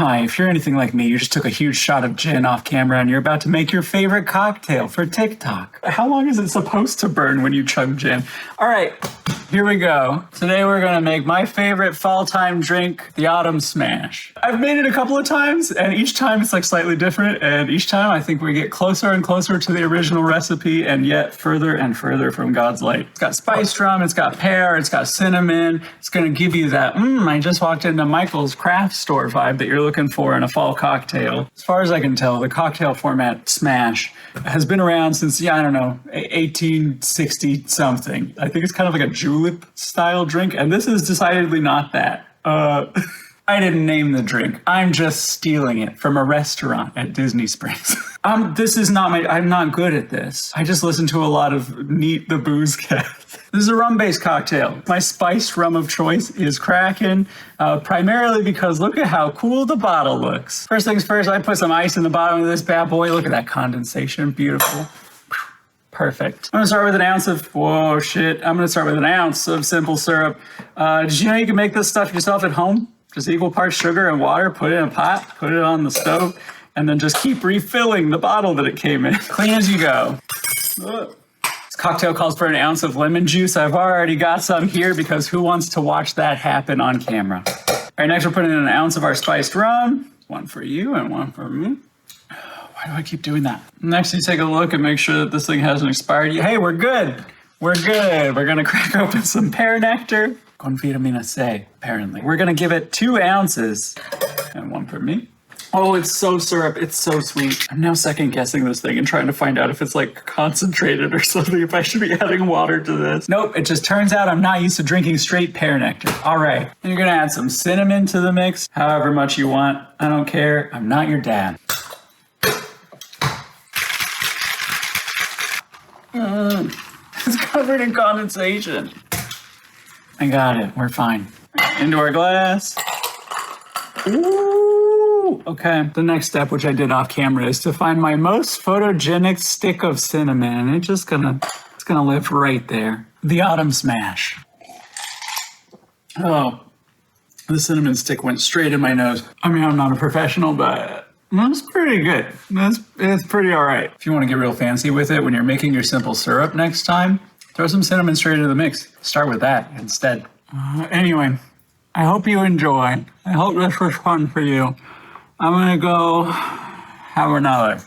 Hi, if you're anything like me, you just took a huge shot of gin off camera and you're about to make your favorite cocktail for TikTok. How long is it supposed to burn when you chug gin? All right, here we go. Today we're gonna make my favorite fall time drink, the Autumn Smash. I've made it a couple of times and each time it's like slightly different, and each time I think we get closer and closer to the original recipe and yet further and further from God's light. It's got spiced rum, it's got pear, it's got cinnamon. It's gonna give you that, I just walked into Michael's craft store vibe that you're looking for in a fall cocktail. As far as I can tell, the cocktail format Smash has been around since, 1860 something. I think it's kind of like a julep style drink, and this is decidedly not that. I didn't name the drink. I'm just stealing it from a restaurant at Disney Springs. I'm not good at this. I just listen to a lot of Neat the Booze Cast. This is a rum-based cocktail. My spiced rum of choice is Kraken, primarily because look at how cool the bottle looks. First things first, I put some ice in the bottom of this bad boy. Look at that condensation, beautiful. Perfect. I'm gonna start with an ounce of, simple syrup. Did you know you can make this stuff yourself at home? Just equal parts sugar and water, put it in a pot, put it on the stove, and then just keep refilling the bottle that it came in. Clean as you go. This cocktail calls for an ounce of lemon juice. I've already got some here because who wants to watch that happen on camera? All right, next we're putting in an ounce of our spiced rum. One for you and one for me. Why do I keep doing that? Next, you take a look and make sure that this thing hasn't expired. Hey, we're good. We're good. We're gonna crack open some pear nectar. Con vitamina C, apparently. We're gonna give it 2 ounces. And one for me. Oh, it's so syrup. It's so sweet. I'm now second guessing this thing and trying to find out if it's like concentrated or something, if I should be adding water to this. Nope, it just turns out I'm not used to drinking straight pear nectar. All right, and you're gonna add some cinnamon to the mix, however much you want. I don't care, I'm not your dad. It's covered in condensation. I got it, we're fine. Into our glass. Ooh, okay. The next step, which I did off camera, is to find my most photogenic stick of cinnamon, and it's gonna live right there. The Autumn Smash. Oh, the cinnamon stick went straight in my nose. I mean, I'm not a professional, but that's pretty good. It's pretty all right. If you want to get real fancy with it, when you're making your simple syrup next time, throw some cinnamon straight into the mix. Start with that instead. Anyway, I hope you enjoy. I hope this was fun for you. I'm gonna go have another.